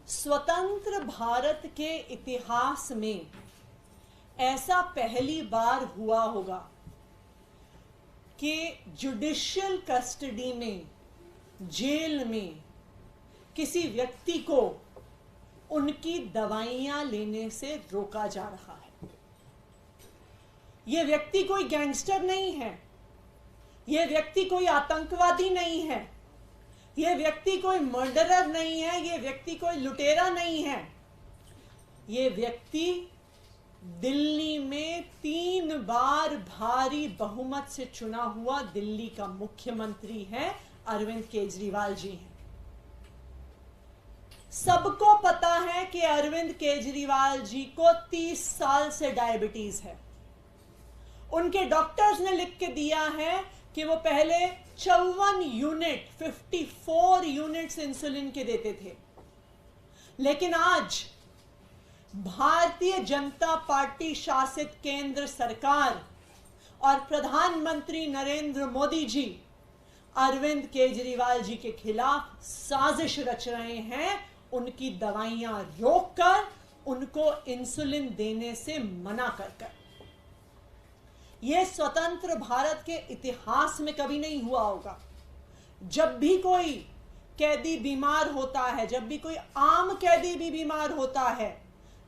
स्वतंत्र भारत के इतिहास में ऐसा पहली बार हुआ होगा कि जुडिशियल कस्टडी में, जेल में किसी व्यक्ति को उनकी दवाइयां लेने से रोका जा रहा है। यह व्यक्ति कोई गैंगस्टर नहीं है, यह व्यक्ति कोई आतंकवादी नहीं है, यह व्यक्ति कोई मर्डरर नहीं है, यह व्यक्ति कोई लुटेरा नहीं है। यह व्यक्ति दिल्ली में 3 बार भारी बहुमत से चुना हुआ दिल्ली का मुख्यमंत्री है, अरविंद केजरीवाल जी हैं। सबको पता है कि अरविंद केजरीवाल जी को 30 साल से डायबिटीज है। उनके डॉक्टर्स ने लिख के दिया है कि वो पहले 54 यूनिट्स इंसुलिन के देते थे, लेकिन आज भारतीय जनता पार्टी शासित केंद्र सरकार और प्रधानमंत्री नरेंद्र मोदी जी अरविंद केजरीवाल जी के खिलाफ साजिश रच रहे हैं, उनकी दवाइयां रोककर उनको इंसुलिन देने से मना कर। यह स्वतंत्र भारत के इतिहास में कभी नहीं हुआ होगा। जब भी कोई कैदी बीमार होता है, जब भी कोई आम कैदी भी बीमार होता है,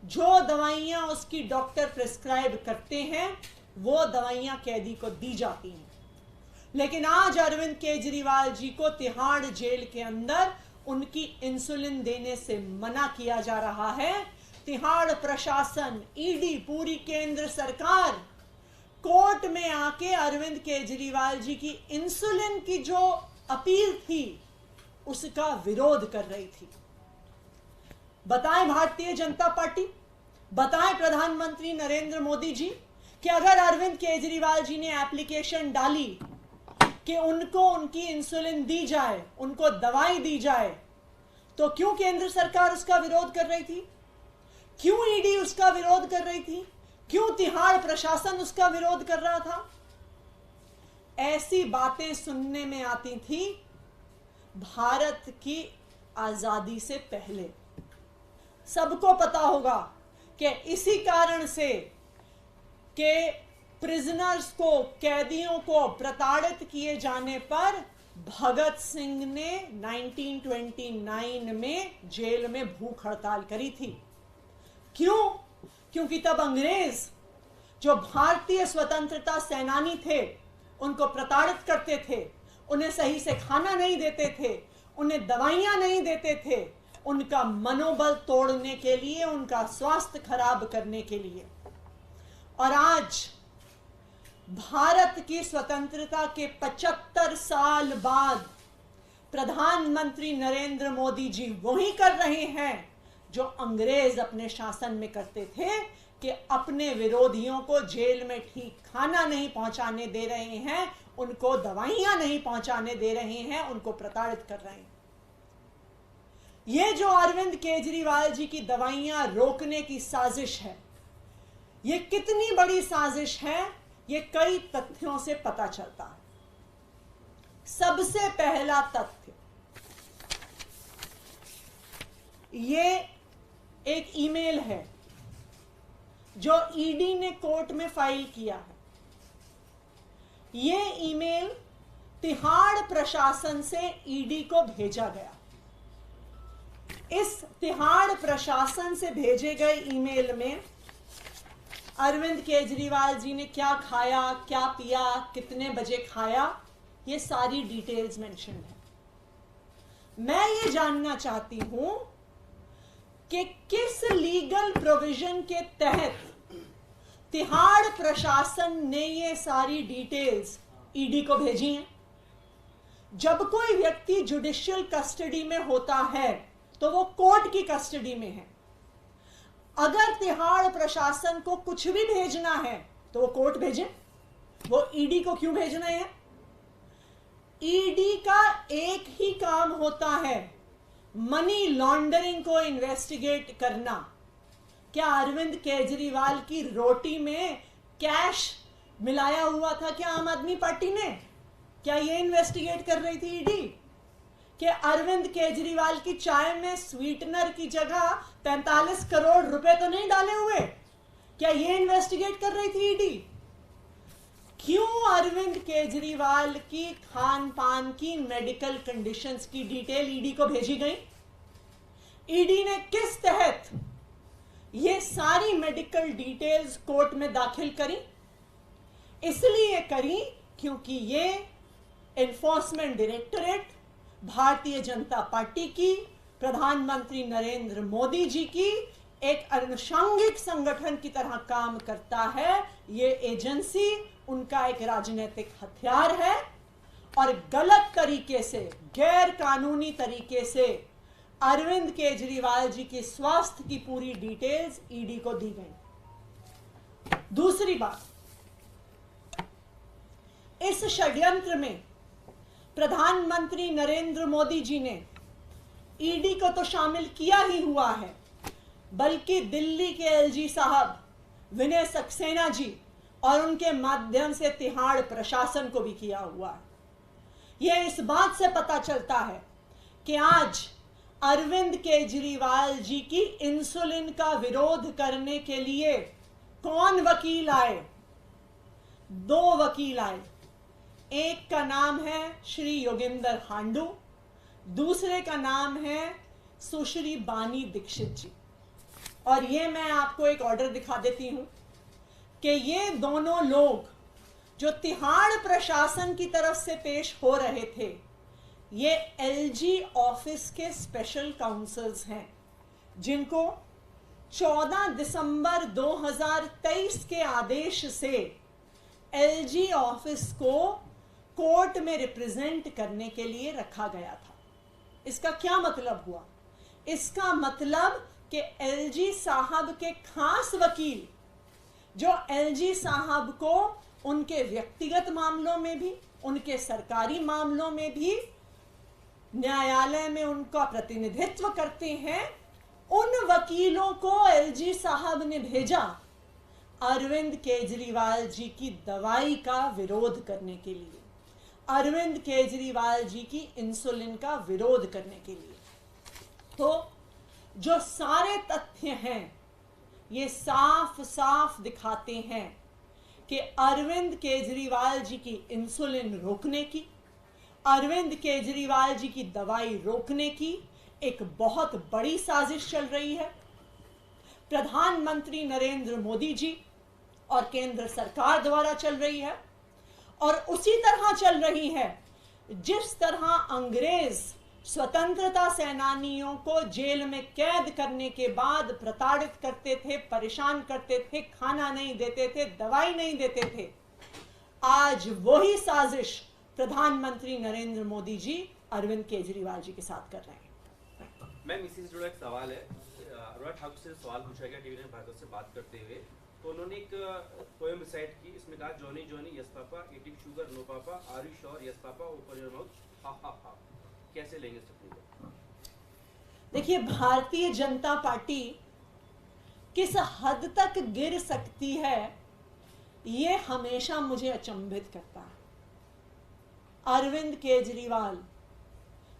जो दवाइयां उसकी डॉक्टर प्रिस्क्राइब करते हैं वो दवाइयां कैदी को दी जाती हैं। लेकिन आज अरविंद केजरीवाल जी को तिहाड़ जेल के अंदर उनकी इंसुलिन देने से मना किया जा रहा है। तिहाड़ प्रशासन, ईडी, पूरी केंद्र सरकार कोर्ट में आके अरविंद केजरीवाल जी की इंसुलिन की जो अपील थी उसका विरोध कर रही थी। बताएं भारतीय जनता पार्टी, बताएं प्रधानमंत्री नरेंद्र मोदी जी कि अगर अरविंद केजरीवाल जी ने एप्लीकेशन डाली कि उनको उनकी इंसुलिन दी जाए, उनको दवाई दी जाए, तो क्यों केंद्र सरकार उसका विरोध कर रही थी? क्यों ईडी उसका विरोध कर रही थी? क्यों तिहाड़ प्रशासन उसका विरोध कर रहा था? ऐसी बातें सुनने में आती थी भारत की आजादी से पहले। सबको पता होगा कि इसी कारण से कि प्रिजनर्स को, कैदियों को प्रताड़ित किए जाने पर भगत सिंह ने 1929 में जेल में भूख हड़ताल करी थी। क्यों? क्योंकि तब अंग्रेज जो भारतीय स्वतंत्रता सेनानी थे उनको प्रताड़ित करते थे, उन्हें सही से खाना नहीं देते थे, उन्हें दवाइयां नहीं देते थे, उनका मनोबल तोड़ने के लिए, उनका स्वास्थ्य खराब करने के लिए। और आज भारत की स्वतंत्रता के 75 साल बाद प्रधानमंत्री नरेंद्र मोदी जी वही कर रहे हैं जो अंग्रेज अपने शासन में करते थे, कि अपने विरोधियों को जेल में ठीक खाना नहीं पहुंचाने दे रहे हैं, उनको दवाइयां नहीं पहुंचाने दे रहे हैं, उनको प्रताड़ित कर रहे हैं। ये जो अरविंद केजरीवाल जी की दवाइयां रोकने की साजिश है, ये कितनी बड़ी साजिश है, ये कई तथ्यों से पता चलता है। सबसे पहला तथ्य, ये एक ईमेल है जो ईडी ने कोर्ट में फाइल किया है। ये ईमेल तिहाड़ प्रशासन से ईडी को भेजा गया। इस तिहाड़ प्रशासन से भेजे गए ईमेल में अरविंद केजरीवाल जी ने क्या खाया, क्या पिया, कितने बजे खाया, ये सारी डिटेल्स मेंशन है। मैं ये जानना चाहती हूं कि किस लीगल प्रोविजन के तहत तिहाड़ प्रशासन ने ये सारी डिटेल्स ईडी को भेजी हैं। जब कोई व्यक्ति जुडिशियल कस्टडी में होता है तो वो कोर्ट की कस्टडी में है। अगर तिहाड़ प्रशासन को कुछ भी भेजना है तो वो कोर्ट भेजे, वो ईडी को क्यों भेज रहे हैं? ईडी का एक ही काम होता है, मनी लॉन्ड्रिंग को इन्वेस्टिगेट करना। क्या अरविंद केजरीवाल की रोटी में कैश मिलाया हुआ था क्या आम आदमी पार्टी ने? क्या ये इन्वेस्टिगेट कर रही थी ईडी? कि अरविंद केजरीवाल की चाय में स्वीटनर की जगह 45 करोड़ रुपए तो नहीं डाले हुए? क्या ये इन्वेस्टिगेट कर रही थी ईडी? क्यों अरविंद केजरीवाल की खान पान की मेडिकल कंडीशंस की डिटेल ईडी को भेजी गई? ईडी ने किस तहत ये सारी मेडिकल डिटेल्स कोर्ट में दाखिल करी? इसलिए करी क्योंकि ये enforcement directorate Bharatiya Janata party की, प्रधानमंत्री नरेंद्र मोदी जी की एक अनुषंगिक संगठन की तरह काम करता है। ये एजेंसी उनका एक राजनीतिक हथियार है और गलत तरीके से, गैर कानूनी तरीके से अरविंद केजरीवाल जी की स्वास्थ्य की पूरी डिटेल्स ईडी को दी गई। दूसरी बात, इस षड्यंत्र में प्रधानमंत्री नरेंद्र मोदी जी ने ईडी को तो शामिल किया ही हुआ है, बल्कि दिल्ली के एलजी साहब विनय सक्सेना जी और उनके माध्यम से तिहाड़ प्रशासन को भी किया हुआ है। यह इस बात से पता चलता है कि आज अरविंद केजरीवाल जी की इंसुलिन का विरोध करने के लिए कौन वकील आए? 2 वकील आए। एक का नाम है श्री योगेंद्र हांडू, दूसरे का नाम है सुश्री बानी दीक्षित जी। और ये मैं आपको एक ऑर्डर दिखा देती हूं कि ये दोनों लोग जो तिहाड़ प्रशासन की तरफ से पेश हो रहे थे, ये एलजी ऑफिस के स्पेशल काउंसल्स हैं, जिनको 14 दिसंबर 2023 के आदेश से एलजी ऑफिस को कोर्ट में रिप्रेजेंट करने के लिए रखा गया था। इसका क्या मतलब हुआ? इसका मतलब कि एलजी साहब के खास वकील, जो एलजी साहब को उनके व्यक्तिगत मामलों में भी, उनके सरकारी मामलों में भी न्यायालय में उनका प्रतिनिधित्व करते हैं, उन वकीलों को एलजी साहब ने भेजा अरविंद केजरीवाल जी की दवाई का विरोध करने के लिए, अरविंद केजरीवाल जी की इंसुलिन का विरोध करने के लिए। तो जो सारे तथ्य हैं ये साफ साफ दिखाते हैं कि अरविंद केजरीवाल जी की इंसुलिन रोकने की, अरविंद केजरीवाल जी की दवाई रोकने की एक बहुत बड़ी साजिश चल रही है। प्रधानमंत्री नरेंद्र मोदी जी और केंद्र सरकार द्वारा चल रही है, और उसी तरह चल रही है जिस तरह अंग्रेज स्वतंत्रता सेनानियों को जेल में कैद करने के बाद प्रताड़ित करते थे, परेशान करते थे, खाना नहीं देते थे, दवाई नहीं देते थे। आज वही साजिश प्रधानमंत्री नरेंद्र मोदी जी अरविंद केजरीवाल जी के साथ कर रहे हैं। मैम, इसी से जुड़ा एक सवाल है। अनुराग ठाकुर से सवाल पूछा गया टीवी भारत से बात करते हुए, तो उन्होंने एक पोएम रिसाइट की। इसमें कहा, Johnny Johnny yes papa, eating sugar no papa, are you sure yes papa, open your mouth ha ha हा। कैसे लेंगे इस टिप्पणी को? देखिए, भारतीय जनता पार्टी किस हद तक गिर सकती है ये हमेशा मुझे अचंभित करता है। अरविंद केजरीवाल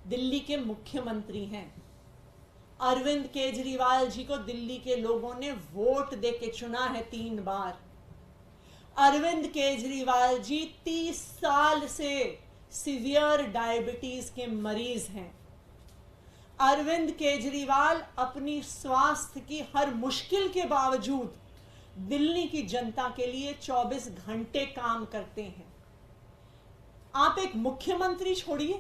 दिल्ली के मुख्यमंत्री हैं। अरविंद केजरीवाल जी को दिल्ली के लोगों ने वोट देके चुना है 3 बार। अरविंद केजरीवाल जी 30 साल से सीवियर डायबिटीज के मरीज हैं। अरविंद केजरीवाल अपनी स्वास्थ्य की हर मुश्किल के बावजूद दिल्ली की जनता के लिए 24 घंटे काम करते हैं। आप एक मुख्यमंत्री छोड़िए,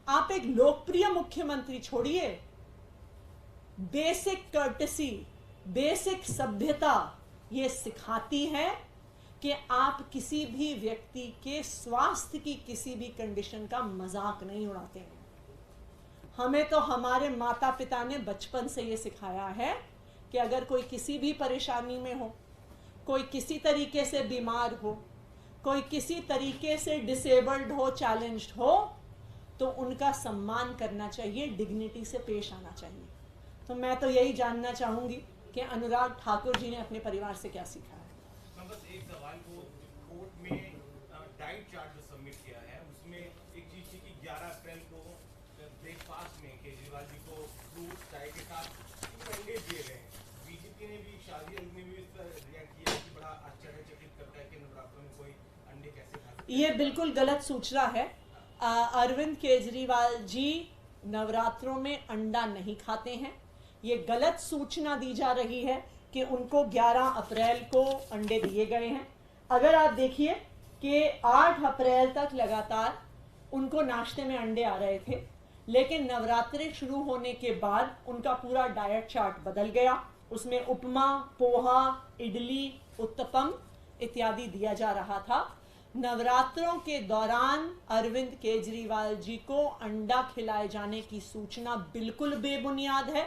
आप एक लोकप्रिय मुख्यमंत्री छोड़िए, बेसिक कर्टसी, बेसिक सभ्यता ये सिखाती है कि आप किसी भी व्यक्ति के स्वास्थ्य की किसी भी कंडीशन का मजाक नहीं उड़ाते हैं। हमें तो हमारे माता पिता ने बचपन से ये सिखाया है कि अगर कोई किसी भी परेशानी में हो, कोई किसी तरीके से बीमार हो, कोई किसी तरीके से डिसेबल्ड हो, चैलेंज्ड हो, तो उनका सम्मान करना चाहिए, डिग्निटी से पेश आना चाहिए। तो मैं तो यही जानना चाहूंगी कि अनुराग ठाकुर जी ने अपने परिवार से क्या सीखा है। बस एक सवाल को कोर्ट में डाइट चार्ट जो सबमिट किया है उसमें एक चीज थी कि 11 अप्रैल को फ्रूट चाय के साथ अंडे दिए गए हैं। बीजेपी ने भी, शादी ने भी इस पर रिएक्ट किया कि बड़ा आश्चर्यचकित करता है कि नवरात्रों में कोई अंडे कैसे खा सकता है। ये बिल्कुल गलत सूचना है। अरविंद केजरीवाल जी नवरात्रों में अंडा नहीं खाते हैं। ये गलत सूचना दी जा रही है कि उनको 11 अप्रैल को अंडे दिए गए हैं। अगर आप देखिए कि 8 अप्रैल तक लगातार उनको नाश्ते में अंडे आ रहे थे, लेकिन नवरात्रि शुरू होने के बाद उनका पूरा डाइट चार्ट बदल गया। उसमें उपमा, पोहा, इडली, उत्तपम इत्यादि दिया जा रहा था। नवरात्रों के दौरान अरविंद केजरीवाल जी को अंडा खिलाए जाने की सूचना बिल्कुल बेबुनियाद है।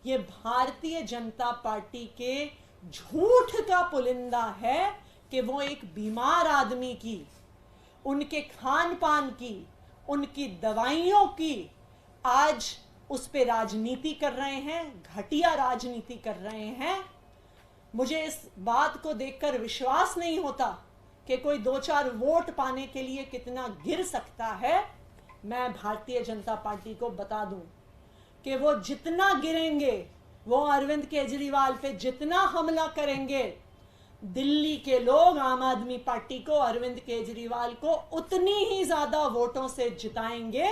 ये भारतीय जनता पार्टी के झूठ का पुलिंदा है कि वो एक बीमार आदमी की, उनके खान पान की, उनकी दवाइयों की आज उस पे राजनीति कर रहे हैं, घटिया राजनीति कर रहे हैं। मुझे इस बात को देखकर विश्वास नहीं होता कि कोई 2-4 वोट पाने के लिए कितना गिर सकता है। मैं भारतीय जनता पार्टी को बता दूं कि वो जितना गिरेंगे, वो अरविंद केजरीवाल पे जितना हमला करेंगे, दिल्ली के लोग आम आदमी पार्टी को, अरविंद केजरीवाल को उतनी ही ज्यादा वोटों से जिताएंगे।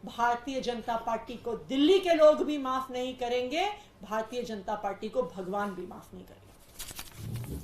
भारतीय जनता पार्टी को दिल्ली के लोग भी माफ नहीं करेंगे, भारतीय जनता पार्टी को भगवान भी माफ नहीं करेंगे।